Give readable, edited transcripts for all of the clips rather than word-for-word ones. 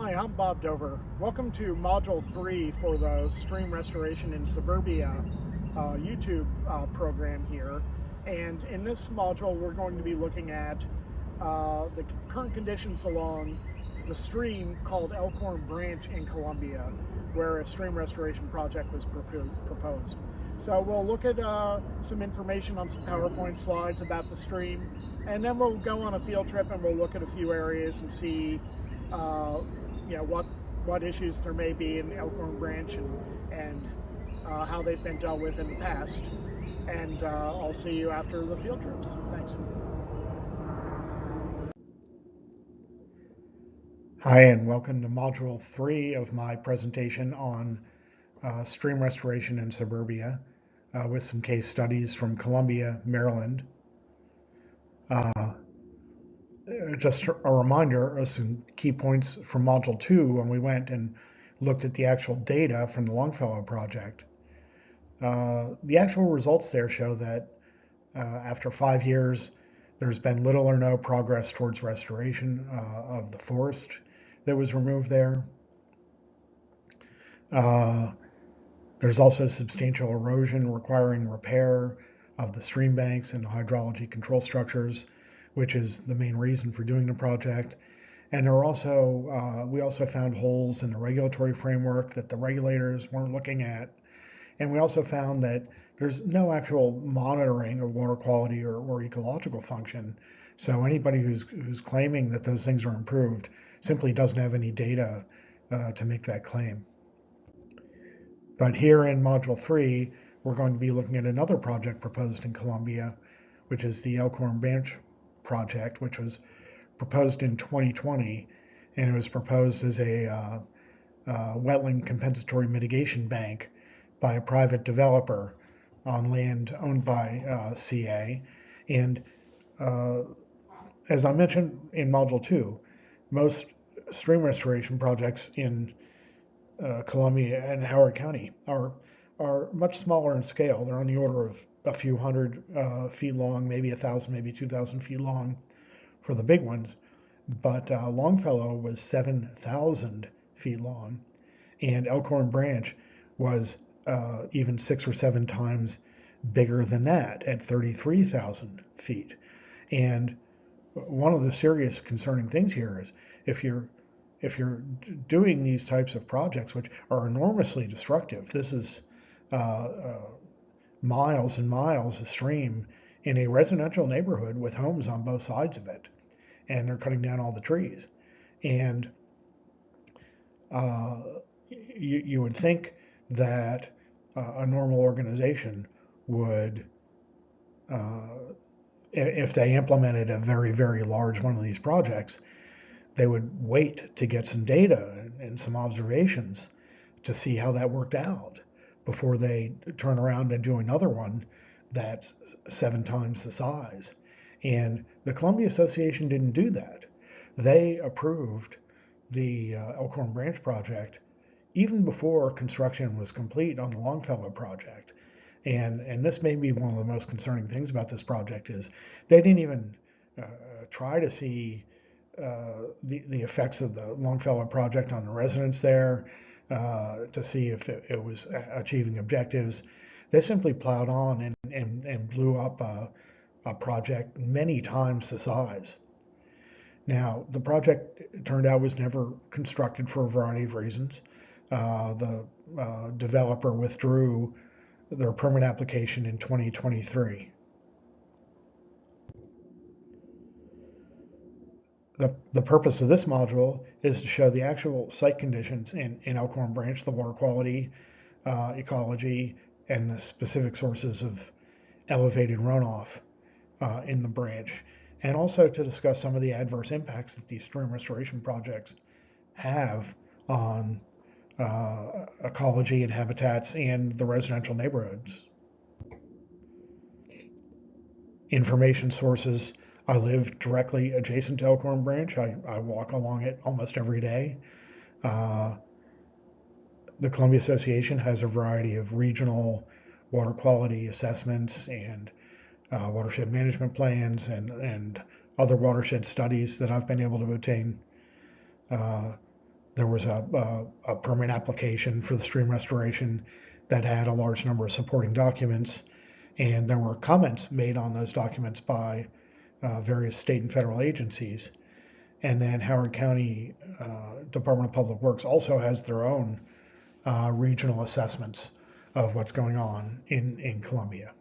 Hi, I'm Bob Dover. Welcome to Module 3 for the Stream Restoration in Suburbia YouTube program here. And in this module, we're going to be looking at the current conditions along the stream called Elkhorn Branch in Columbia, where a stream restoration project was proposed. So we'll look at some information on some PowerPoint slides about the stream, and then we'll go on a field trip and we'll look at a few areas and see what issues there may be in Elkhorn Branch and how they've been dealt with in the past. And I'll see you after the field trips. Thanks. Hi, and welcome to Module 3 of my presentation on stream restoration in suburbia with some case studies from Columbia, Maryland. Just a reminder of some key points from Module 2 when we went and looked at the actual data from the Longfellow project. The actual results there show that after 5 years, there's been little or no progress towards restoration of the forest that was removed there. There's also substantial erosion requiring repair of the stream banks and hydrology control structures, which is the main reason for doing the project. And there are also, we also found holes in the regulatory framework that the regulators weren't looking at. And we also found that there's no actual monitoring of water quality or ecological function. So anybody who's claiming that those things are improved simply doesn't have any data to make that claim. But here in Module 3, we're going to be looking at another project proposed in Columbia, which is the Elkhorn Branch project, which was proposed in 2020, and it was proposed as a wetland compensatory mitigation bank by a private developer on land owned by CA. And as I mentioned in Module 2, most stream restoration projects in Columbia and Howard County are much smaller in scale. They're on the order of a few hundred feet long, maybe 1,000, maybe 2,000 feet long for the big ones. But Longfellow was 7,000 feet long, and Elkhorn Branch was even 6 or 7 times bigger than that at 33,000 feet. And one of the serious concerning things here is if you're doing these types of projects, which are enormously destructive, this is miles and miles of stream in a residential neighborhood with homes on both sides of it, and they're cutting down all the trees. And you would think that a normal organization would, if they implemented a very, very large one of these projects, they would wait to get some data and some observations to see how that worked out before they turn around and do another one that's 7 times the size. And the Columbia Association didn't do that. They approved the Elkhorn Branch project even before construction was complete on the Longfellow project. And this may be one of the most concerning things about this project is they didn't even try to see the effects of the Longfellow project on the residents there to see if it was achieving objectives. They simply plowed on and blew up a project many times the size. Now, the project, it turned out, was never constructed for a variety of reasons. The developer withdrew their permit application in 2023. The purpose of this module is to show the actual site conditions in Elkhorn Branch, the water quality, ecology, and the specific sources of elevated runoff in the branch, and also to discuss some of the adverse impacts that these stream restoration projects have on ecology and habitats and the residential neighborhoods. Information sources. I live directly adjacent to Elkhorn Branch. I walk along it almost every day. The Columbia Association has a variety of regional water quality assessments and watershed management plans and other watershed studies that I've been able to obtain. There was a permit application for the stream restoration that had a large number of supporting documents, and there were comments made on those documents by various state and federal agencies. And then Howard County Department of Public Works also has their own regional assessments of what's going on in Columbia.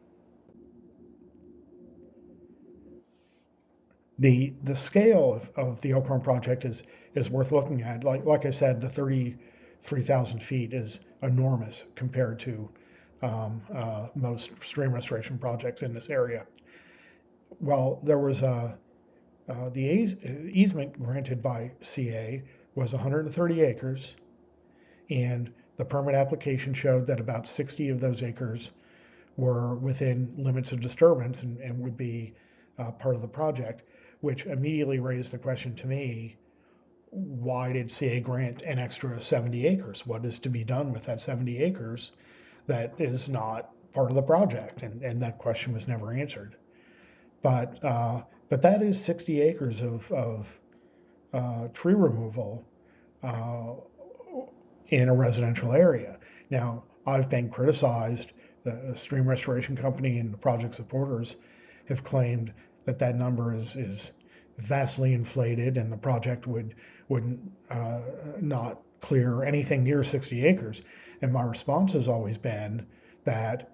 The scale of the Elkhorn project is worth looking at. Like I said, the 33,000 feet is enormous compared to most stream restoration projects in this area. Well, there was the easement granted by CA was 130 acres, and the permit application showed that about 60 of those acres were within limits of disturbance and would be part of the project, which immediately raised the question to me, why did CA grant an extra 70 acres? What is to be done with that 70 acres that is not part of the project? And that question was never answered. But that is 60 acres of tree removal in a residential area. Now, I've been criticized. The stream restoration company and the project supporters have claimed that that number is vastly inflated, and the project would not clear anything near 60 acres. And my response has always been that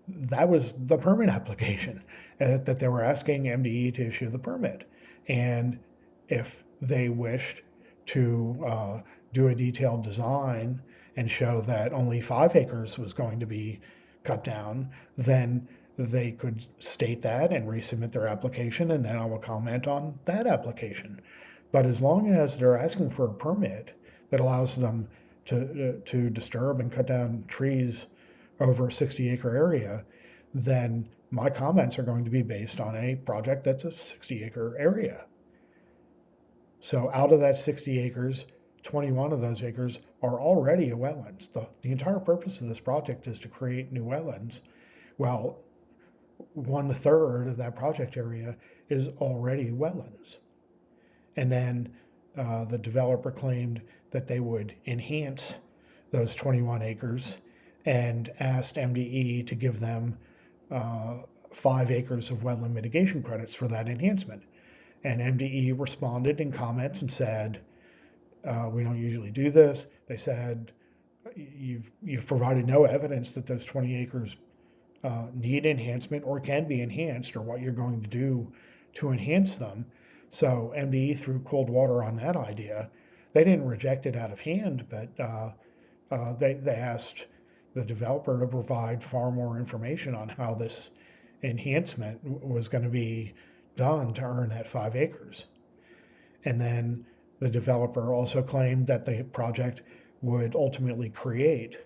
that was the permit application, that they were asking MDE to issue the permit. And if they wished to do a detailed design and show that only 5 acres was going to be cut down, then they could state that and resubmit their application, and then I will comment on that application. But as long as they're asking for a permit that allows them to disturb and cut down trees over a 60-acre area, then my comments are going to be based on a project that's a 60-acre area. So out of that 60 acres, 21 of those acres are already a wetlands. The entire purpose of this project is to create new wetlands. Well, 1/3 of that project area is already wetlands. And then the developer claimed that they would enhance those 21 acres and asked MDE to give them 5 acres of wetland mitigation credits for that enhancement. And MDE responded in comments and said, we don't usually do this. They said, you've provided no evidence that those 20 acres need enhancement or can be enhanced, or what you're going to do to enhance them. So MDE threw cold water on that idea. They didn't reject it out of hand, but they asked the developer to provide far more information on how this enhancement was going to be done to earn that 5 acres. And then the developer also claimed that the project would ultimately create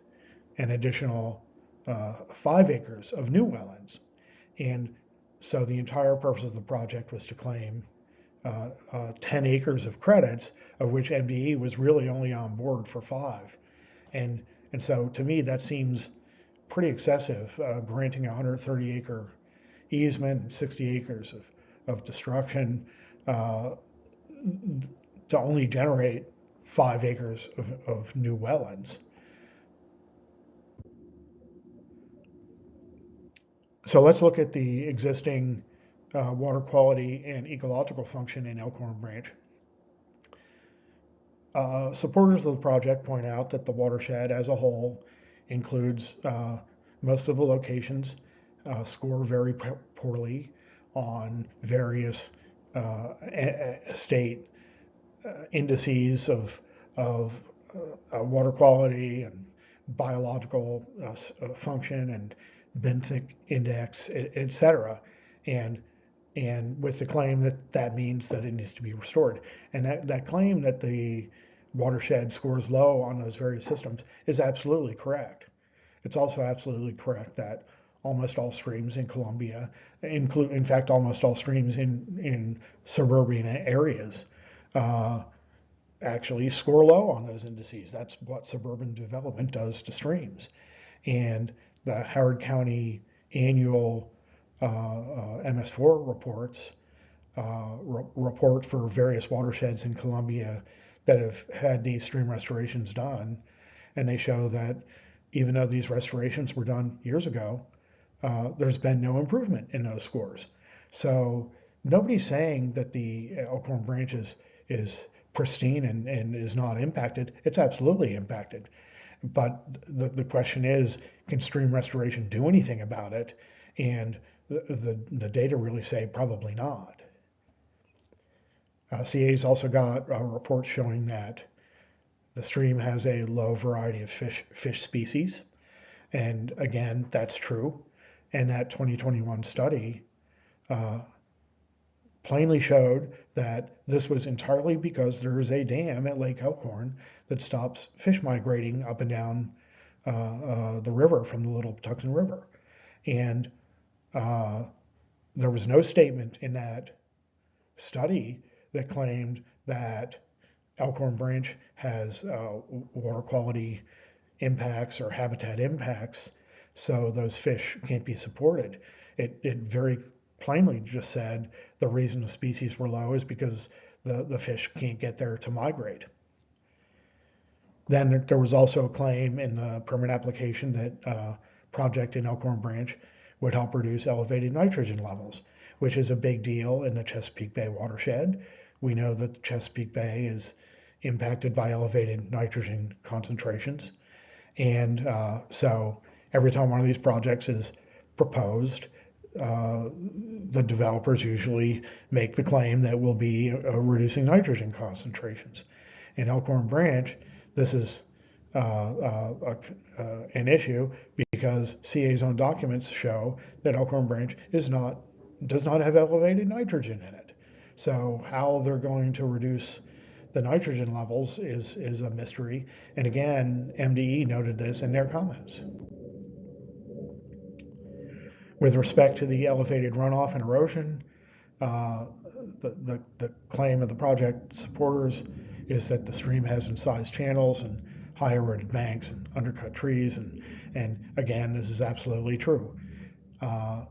an additional 5 acres of new wetlands. And so the entire purpose of the project was to claim 10 acres of credits, of which MDE was really only on board for 5. And so to me, that seems pretty excessive, granting a 130-acre easement and 60 acres of destruction to only generate 5 acres of new wetlands. So let's look at the existing water quality and ecological function in Elkhorn Branch. Supporters of the project point out that the watershed as a whole includes most of the locations score very poorly on various state indices of water quality and biological function and benthic index, etc. And with the claim that that means that it needs to be restored. And that claim that the watershed scores low on those various systems is absolutely correct. It's also absolutely correct that almost all streams in Columbia, in fact, almost all streams in suburban areas, actually score low on those indices. That's what suburban development does to streams. And the Howard County annual MS4 reports report for various watersheds in Columbia that have had these stream restorations done, and they show that even though these restorations were done years ago, there's been no improvement in those scores. So nobody's saying that the Elkhorn Branch is pristine and is not impacted. It's absolutely impacted. But the question is, can stream restoration do anything about it? And the data really say probably not. CA's also got reports showing that the stream has a low variety of fish species. And again, that's true. And that 2021 study uh, plainly showed that this was entirely because there is a dam at Lake Elkhorn that stops fish migrating up and down the river from the Little Patuxent River. And uh, there was no statement in that study that claimed that Elkhorn Branch has water quality impacts or habitat impacts, so those fish can't be supported. It very plainly just said the reason the species were low is because the fish can't get there to migrate. Then there was also a claim in the permit application that project in Elkhorn Branch would help reduce elevated nitrogen levels, which is a big deal in the Chesapeake Bay watershed. We know that the Chesapeake Bay is impacted by elevated nitrogen concentrations. And so every time one of these projects is proposed, the developers usually make the claim that we'll be reducing nitrogen concentrations. In Elkhorn Branch, this is an issue because CA's own documents show that Elkhorn Branch does not have elevated nitrogen in it. So how they're going to reduce the nitrogen levels is a mystery. And again, MDE noted this in their comments. With respect to the elevated runoff and erosion, uh, the claim of the project supporters is that the stream has incised channels and high eroded banks and undercut trees. And again, this is absolutely true. Uh,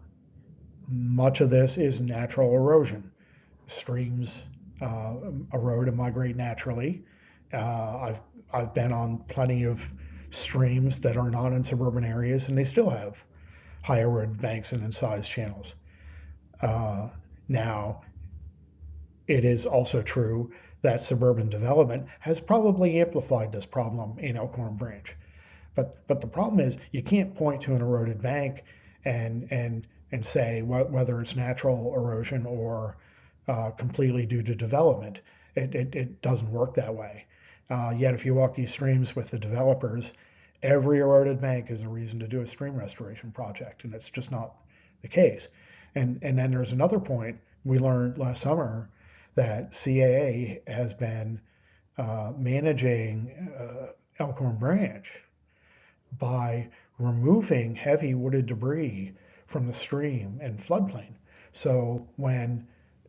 Much of this is natural erosion. Streams erode and migrate naturally. I've been on plenty of streams that are not in suburban areas, and they still have high eroded banks and incised channels. Now, it is also true that suburban development has probably amplified this problem in Elkhorn Branch. But the problem is you can't point to an eroded bank and say whether it's natural erosion or completely due to development. It doesn't work that way. Yet if you walk these streams with the developers, every eroded bank is a reason to do a stream restoration project, and it's just not the case. And then there's another point we learned last summer that CAA has been managing Elkhorn Branch by removing heavy wooded debris from the stream and floodplain. So when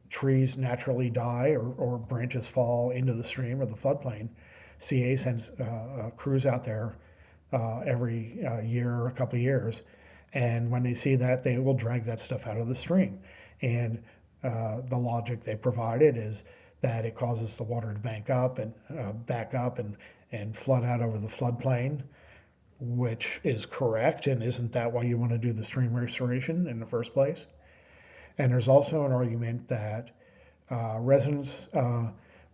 trees naturally die or branches fall into the stream or the floodplain, CA sends crews out there every year, a couple of years, and when they see that, they will drag that stuff out of the stream. And the logic they provided is that it causes the water to bank up and back up and flood out over the floodplain, which is correct. And isn't that why you want to do the stream restoration in the first place? And there's also an argument that residents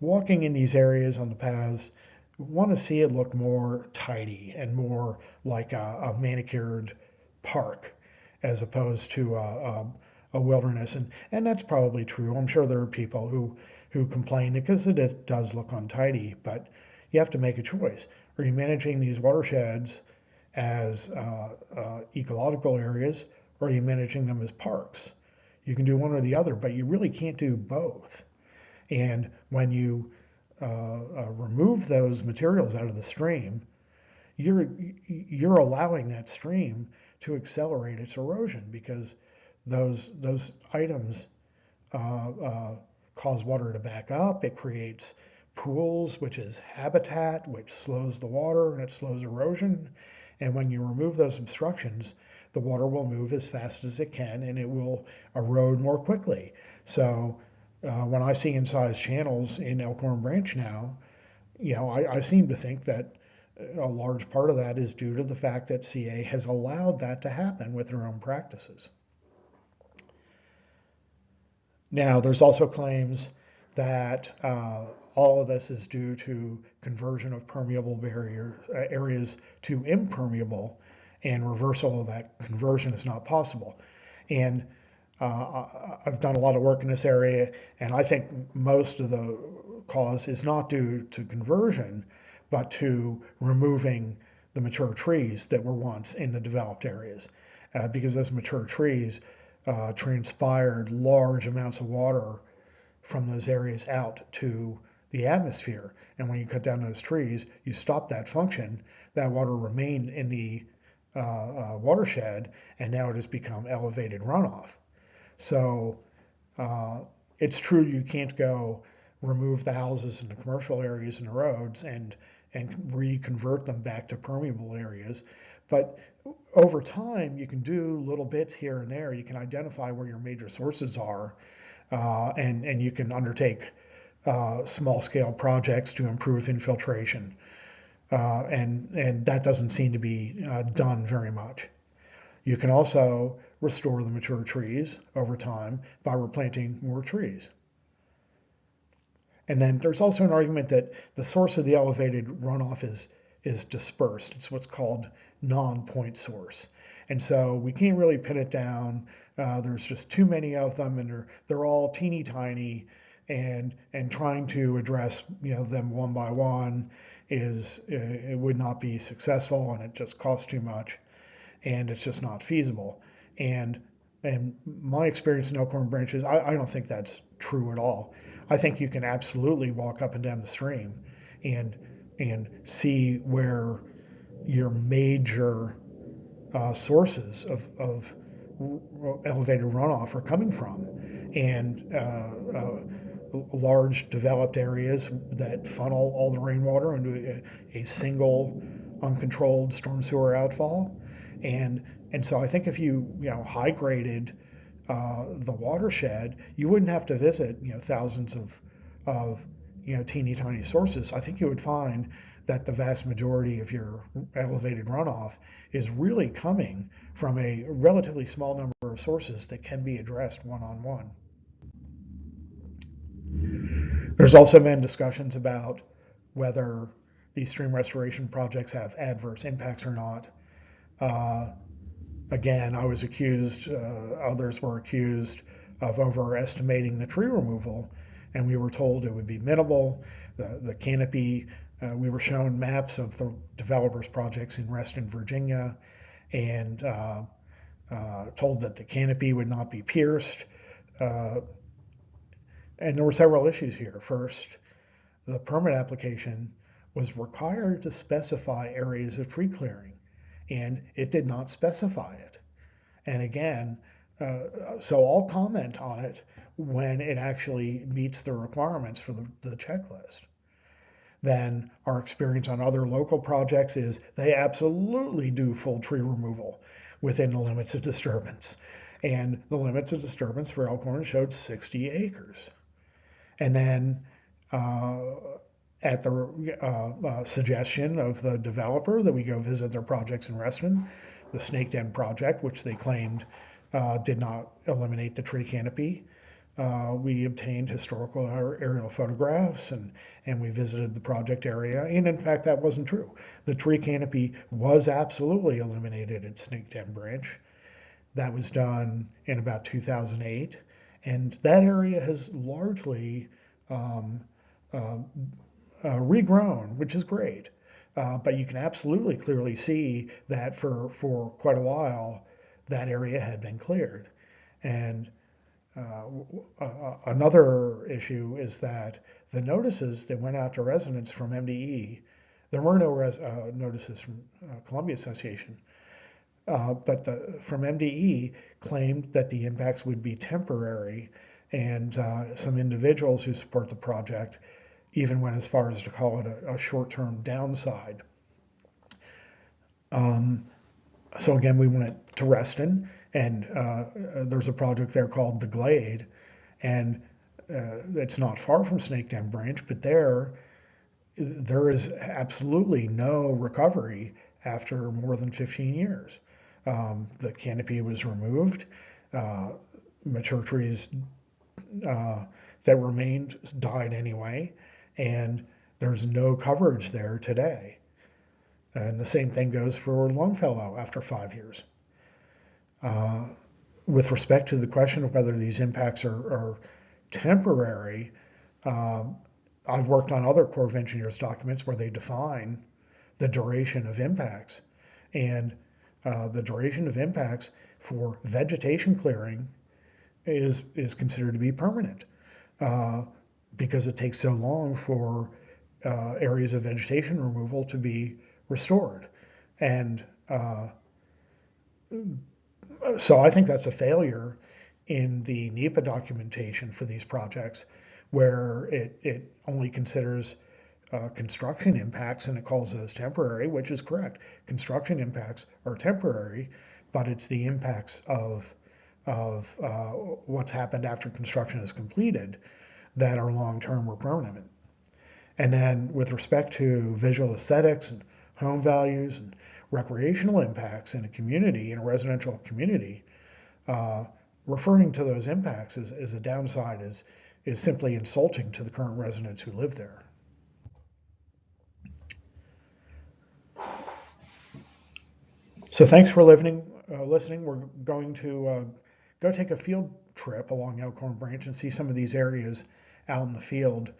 walking in these areas on the paths want to see it look more tidy and more like a manicured park as opposed to a wilderness. And that's probably true. I'm sure there are people who complain because it does look untidy, but you have to make a choice. Are you managing these watersheds as ecological areas, or are you managing them as parks? You can do one or the other, but you really can't do both. And when you remove those materials out of the stream, you're allowing that stream to accelerate its erosion because those items cause water to back up. It creates pools, which is habitat, which slows the water and it slows erosion. And when you remove those obstructions, the water will move as fast as it can and it will erode more quickly. So when I see incised channels in Elkhorn Branch now, I seem to think that a large part of that is due to the fact that CA has allowed that to happen with their own practices. Now, there's also claims that all of this is due to conversion of permeable barrier areas to impermeable, and reversal of that conversion is not possible. And I've done a lot of work in this area, and I think most of the cause is not due to conversion, but to removing the mature trees that were once in the developed areas. Because those mature trees transpired large amounts of water from those areas out to the atmosphere. And when you cut down those trees, you stop that function. That water remained in the watershed, and now it has become elevated runoff. So it's true you can't go remove the houses in the commercial areas and the roads and reconvert them back to permeable areas. But over time, you can do little bits here and there. You can identify where your major sources are, and you can undertake small scale projects to improve infiltration. And that doesn't seem to be done very much. You can also restore the mature trees over time by replanting more trees. And then there's also an argument that the source of the elevated runoff is dispersed. It's what's called non-point source. And so we can't really pin it down. There's just too many of them, and they're all teeny tiny, and trying to address them one by one it would not be successful, and it just costs too much, and it's just not feasible. And my experience in Elkhorn Branch is I don't think that's true at all. I think you can absolutely walk up and down the stream and see where your major sources of elevated runoff are coming from, and large developed areas that funnel all the rainwater into a single uncontrolled storm sewer outfall. And so I think if you high graded the watershed, you wouldn't have to visit thousands of teeny tiny sources. I think you would find that the vast majority of your elevated runoff is really coming from a relatively small number of sources that can be addressed one on one. There's also been discussions about whether these stream restoration projects have adverse impacts or not. Again, I was accused, others were accused of overestimating the tree removal, and we were told it would be minimal. The canopy, we were shown maps of the developers' projects in Reston, Virginia, and told that the canopy would not be pierced. And there were several issues here. First, the permit application was required to specify areas of tree clearing, and it did not specify it. And again, so I'll comment on it when it actually meets the requirements for the checklist. Then our experience on other local projects is they absolutely do full tree removal within the limits of disturbance. And the limits of disturbance for Elkhorn showed 60 acres. And then at the suggestion of the developer that we go visit their projects in Reston, the Snake Den project, which they claimed did not eliminate the tree canopy, we obtained historical aerial photographs, and we visited the project area. And in fact, that wasn't true. The tree canopy was absolutely eliminated at Snake Den Branch. That was done in about 2008. And that area has largely regrown, which is great. But you can absolutely clearly see that for quite a while, that area had been cleared. And another issue is that the notices that went out to residents from MDE, there were no notices from Columbia Association, but from MDE claimed that the impacts would be temporary, and some individuals who support the project even went as far as to call it a short-term downside. So again, we went to Reston, and there's a project there called The Glade, and it's not far from Snake Den Branch, but there there is absolutely no recovery after more than 15 years. The canopy was removed. Uh, Mature trees that remained died anyway, and there's no coverage there today. And the same thing goes for Longfellow after 5 years. Uh, with respect to the question of whether these impacts are temporary, uh, I've worked on other Corps of Engineers documents where they define the duration of impacts. And the duration of impacts for vegetation clearing is considered to be permanent uh, because it takes so long for areas of vegetation removal to be restored. And so I think that's a failure in the NEPA documentation for these projects, where it only considers construction impacts and it calls those temporary, which is correct. Construction impacts are temporary, but it's the impacts of what's happened after construction is completed that are long-term or permanent. And then with respect to visual aesthetics and home values and recreational impacts in a community, in a residential community, uh, referring to those impacts as a downside is simply insulting to the current residents who live there. So thanks for listening. We're going to go take a field trip along Elkhorn Branch and see some of these areas out in the field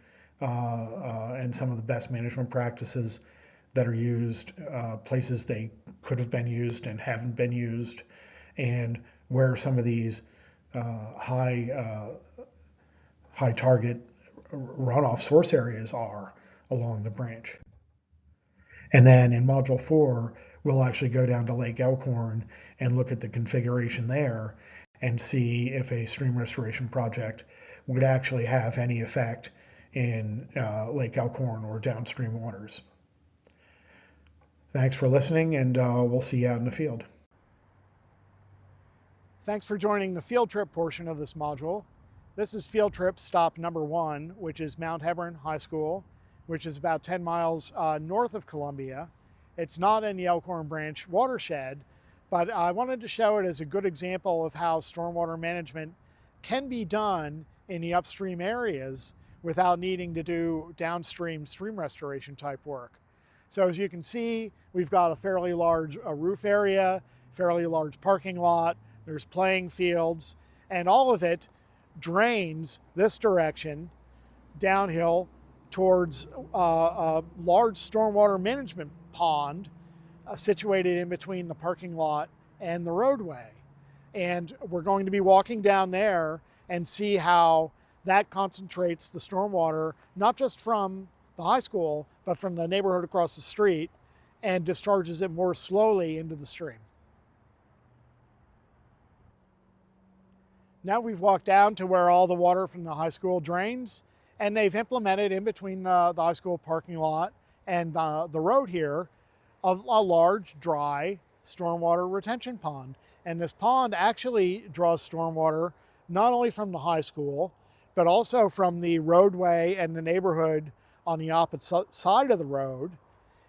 and some of the best management practices that are used, places they could have been used and haven't been used, and where some of these high target runoff source areas are along the branch. And then in Module 4, we'll actually go down to Lake Elkhorn and look at the configuration there and see if a stream restoration project would actually have any effect in Lake Elkhorn or downstream waters. Thanks for listening, and we'll see you out in the field. Thanks for joining the field trip portion of this module. This is field trip stop number 1, which is Mount Hebron High School, which is about 10 miles north of Columbia. It's not in the Elkhorn Branch watershed, but I wanted to show it as a good example of how stormwater management can be done in the upstream areas without needing to do downstream stream restoration type work. So as you can see, we've got a fairly large roof area, fairly large parking lot, there's playing fields, and all of it drains this direction downhill towards a large stormwater management pond situated in between the parking lot and the roadway. And we're going to be walking down there and see how that concentrates the stormwater, not just from the high school, but from the neighborhood across the street, and discharges it more slowly into the stream. Now we've walked down to where all the water from the high school drains, and they've implemented in between the high school parking lot and the road here a large dry stormwater retention pond. And this pond actually draws stormwater not only from the high school, but also from the roadway and the neighborhood on the opposite side of the road.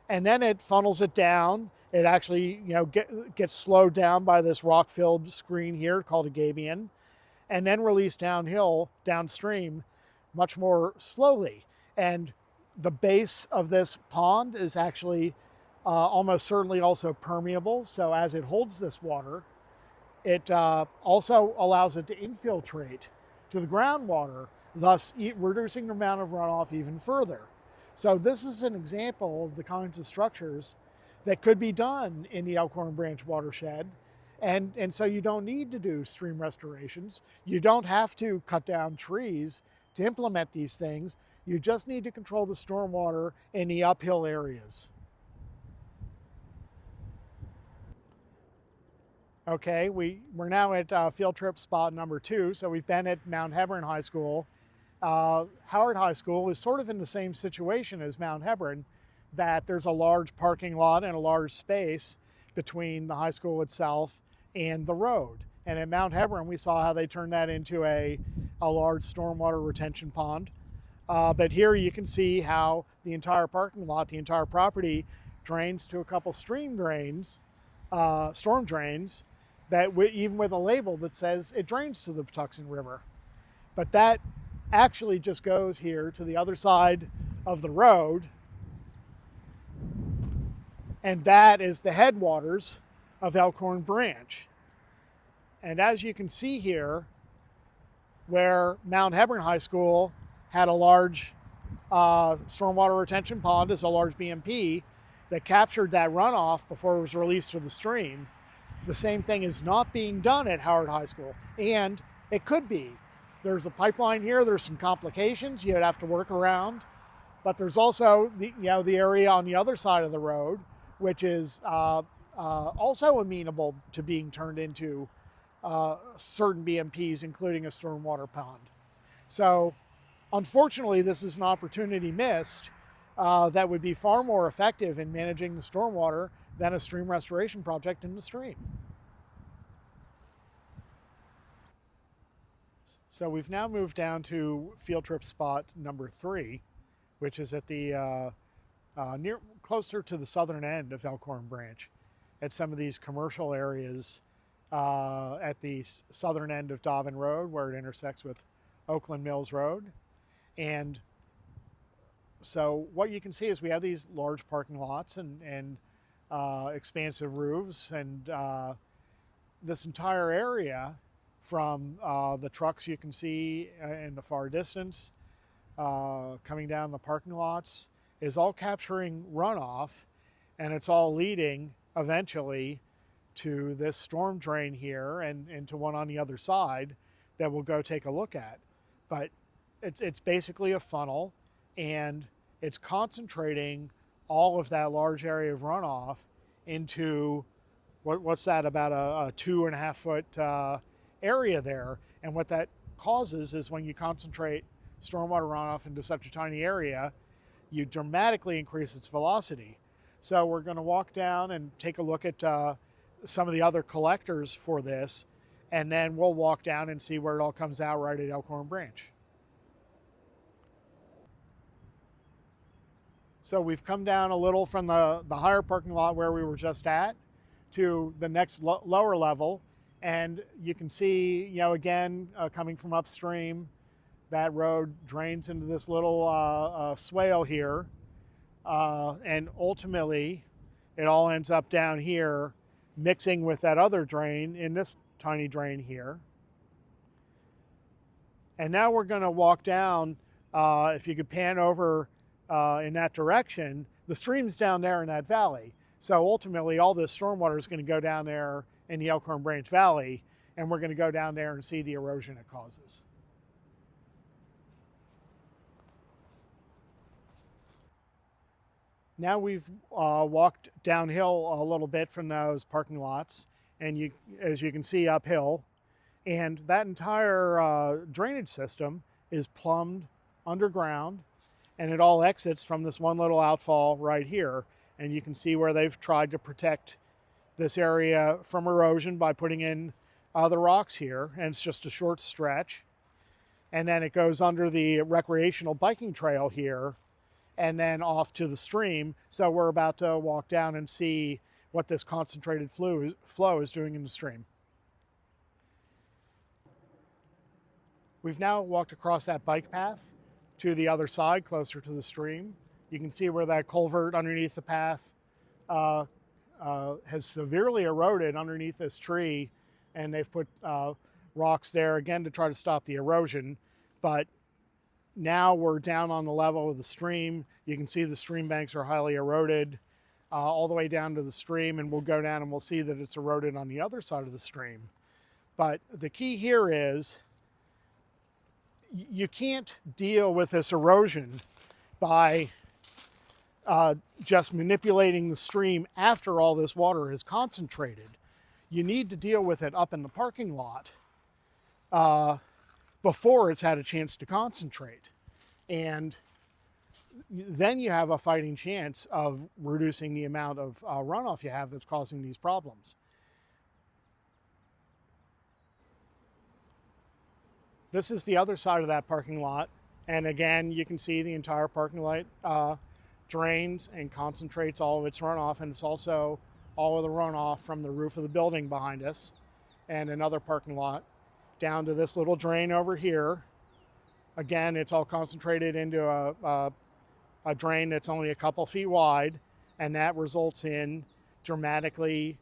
And then it funnels it down. It actually, gets slowed down by this rock-filled screen here called a gabion, and then released downstream, much more slowly. And the base of this pond is actually almost certainly also permeable. So as it holds this water, it also allows it to infiltrate to the groundwater, thus reducing the amount of runoff even further. So this is an example of the kinds of structures that could be done in the Elkhorn Branch watershed. And so you don't need to do stream restorations. You don't have to cut down trees to implement these things. You just need to control the stormwater in the uphill areas. Okay, we're now at field trip spot number 2. So we've been at Mount Hebron High School. Howard High School is sort of in the same situation as Mount Hebron, that there's a large parking lot and a large space between the high school itself and the road. And at Mount Hebron, we saw how they turned that into a large stormwater retention pond. But here you can see how the entire parking lot, the entire property, drains to a couple stream drains, storm drains, that even with a label that says it drains to the Patuxent River. But that actually just goes here to the other side of the road, and that is the headwaters of Elkhorn Branch. And as you can see here, where Mount Hebron High School had a large stormwater retention pond as a large BMP that captured that runoff before it was released to the stream, the same thing is not being done at Howard High School, and it could be. There's a pipeline here, there's some complications you'd have to work around, but there's also the area on the other side of the road, which is also amenable to being turned into certain BMPs, including a stormwater pond. So unfortunately, this is an opportunity missed that would be far more effective in managing the stormwater than a stream restoration project in the stream. So we've now moved down to field trip spot number 3, which is at the closer to the southern end of Elkhorn Branch, at some of these commercial areas at the southern end of Dobbin Road, where it intersects with Oakland Mills Road. And so what you can see is we have these large parking lots and expansive roofs, and this entire area, from the trucks you can see in the far distance coming down the parking lots, is all capturing runoff, and it's all leading eventually to this storm drain here and to one on the other side that we'll go take a look at. But it's basically a funnel, and it's concentrating all of that large area of runoff into what's that, about a 2.5 foot area there. And what that causes is, when you concentrate stormwater runoff into such a tiny area, you dramatically increase its velocity. So we're going to walk down and take a look at some of the other collectors for this, and then we'll walk down and see where it all comes out right at Elkhorn Branch. So we've come down a little from the higher parking lot where we were just at to the next lower level, and you can see, again, coming from upstream, that road drains into this little swale here, and ultimately it all ends up down here mixing with that other drain in this tiny drain here. And now we're going to walk down, if you could pan over in that direction, the stream's down there in that valley. So ultimately all this stormwater is going to go down there in the Elkhorn Branch Valley, and we're going to go down there and see the erosion it causes. Now we've walked downhill a little bit from those parking lots, and as you can see, uphill, and that entire drainage system is plumbed underground, and it all exits from this one little outfall right here. And you can see where they've tried to protect this area from erosion by putting in the rocks here, and it's just a short stretch. And then it goes under the recreational biking trail here, and then off to the stream. So we're about to walk down and see what this concentrated flow is doing in the stream. We've now walked across that bike path to the other side, closer to the stream. You can see where that culvert underneath the path has severely eroded underneath this tree, and they've put rocks there again to try to stop the erosion. But now we're down on the level of the stream. You can see the stream banks are highly eroded all the way down to the stream, and we'll go down and we'll see that it's eroded on the other side of the stream. But the key here is you can't deal with this erosion by just manipulating the stream after all this water is concentrated. You need to deal with it up in the parking lot before it's had a chance to concentrate. And then you have a fighting chance of reducing the amount of runoff you have that's causing these problems. This is the other side of that parking lot And again, you can see the entire parking lot drains and concentrates all of its runoff, and it's also all of the runoff from the roof of the building behind us and another parking lot down to this little drain over here. Again, it's all concentrated into a drain that's only a couple feet wide, and that results in dramatically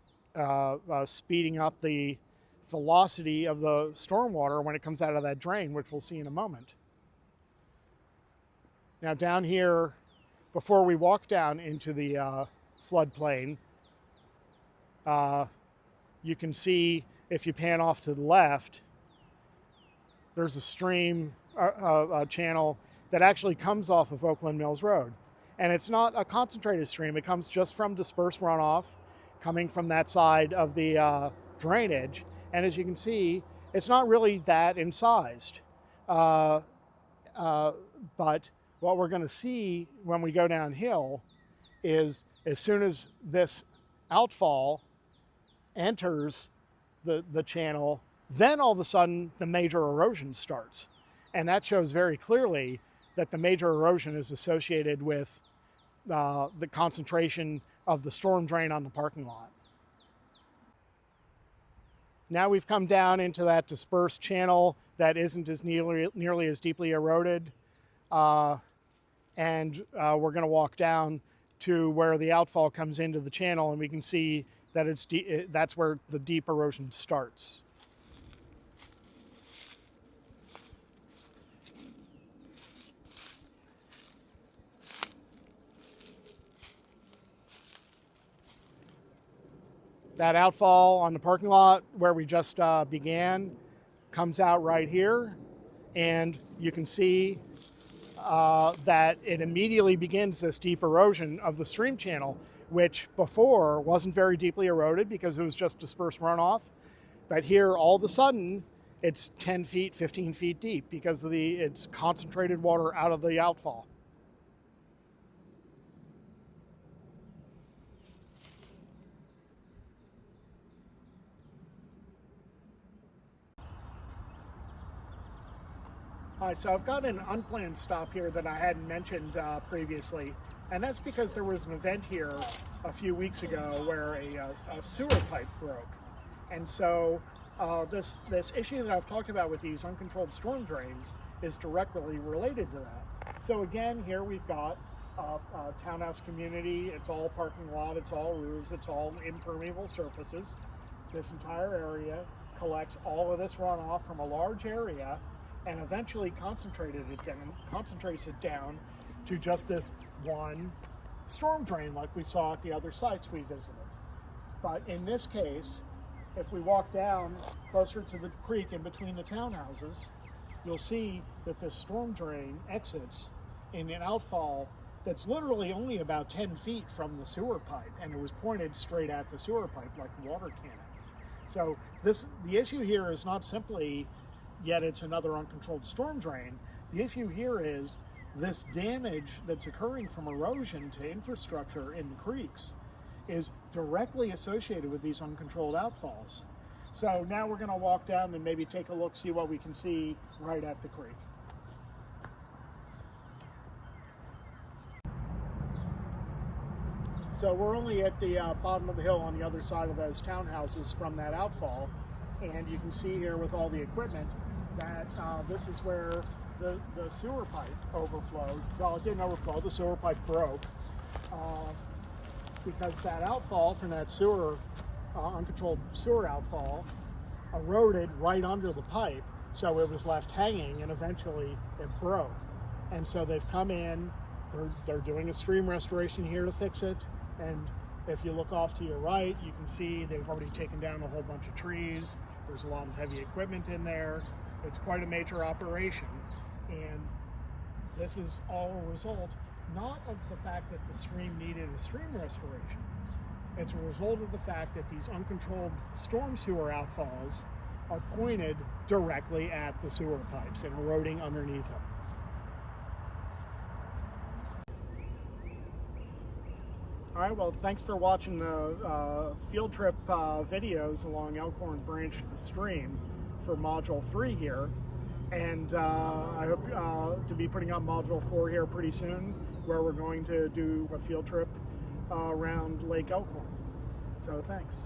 speeding up the velocity of the stormwater when it comes out of that drain, which we'll see in a moment. Now down here, before we walk down into the floodplain, you can see, if you pan off to the left, there's a stream channel that actually comes off of Oakland Mills Road. And it's not a concentrated stream, it comes just from dispersed runoff coming from that side of the drainage. And as you can see, it's not really that incised. But what we're going to see when we go downhill is, as soon as this outfall enters the channel, then all of a sudden the major erosion starts. And that shows very clearly that the major erosion is associated with the concentration of the storm drain on the parking lot. Now we've come down into that dispersed channel that isn't as nearly as deeply eroded. And we're going to walk down to where the outfall comes into the channel, and we can see that that's where the deep erosion starts. That outfall on the parking lot where we just began comes out right here, and you can see that it immediately begins this deep erosion of the stream channel, which before wasn't very deeply eroded because it was just dispersed runoff. But here, all of a sudden, it's 10 feet, 15 feet deep because of it's concentrated water out of the outfall. All right, so I've got an unplanned stop here that I hadn't mentioned previously, and that's because there was an event here a few weeks ago where a sewer pipe broke. And so this issue that I've talked about with these uncontrolled storm drains is directly related to that. So again, here we've got a townhouse community. It's all parking lot, it's all roofs, it's all impermeable surfaces. This entire area collects all of this runoff from a large area and eventually concentrates it down to just this one storm drain like we saw at the other sites we visited. But in this case, if we walk down closer to the creek in between the townhouses, you'll see that this storm drain exits in an outfall that's literally only about 10 feet from the sewer pipe, and it was pointed straight at the sewer pipe like a water cannon. So the issue here is not simply yet it's another uncontrolled storm drain. The issue here is this damage that's occurring from erosion to infrastructure in the creeks is directly associated with these uncontrolled outfalls. So now we're going to walk down and maybe take a look, see what we can see right at the creek. So we're only at the bottom of the hill on the other side of those townhouses from that outfall, and you can see here with all the equipment that this is where the sewer pipe overflowed. Well, it didn't overflow, the sewer pipe broke because that outfall from that sewer, uncontrolled sewer outfall, eroded right under the pipe, so it was left hanging and eventually it broke. And so they've come in, they're doing a stream restoration here to fix it, and if you look off to your right, you can see they've already taken down a whole bunch of trees. There's a lot of heavy equipment in there. It's quite a major operation, and this is all a result not of the fact that the stream needed a stream restoration. It's a result of the fact that these uncontrolled storm sewer outfalls are pointed directly at the sewer pipes and eroding underneath them. All right, well, thanks for watching the field trip videos along Elkhorn Branch of the stream for Module 3 here. And I hope to be putting up Module 4 here pretty soon, where we're going to do a field trip around Lake Elkhorn. So thanks.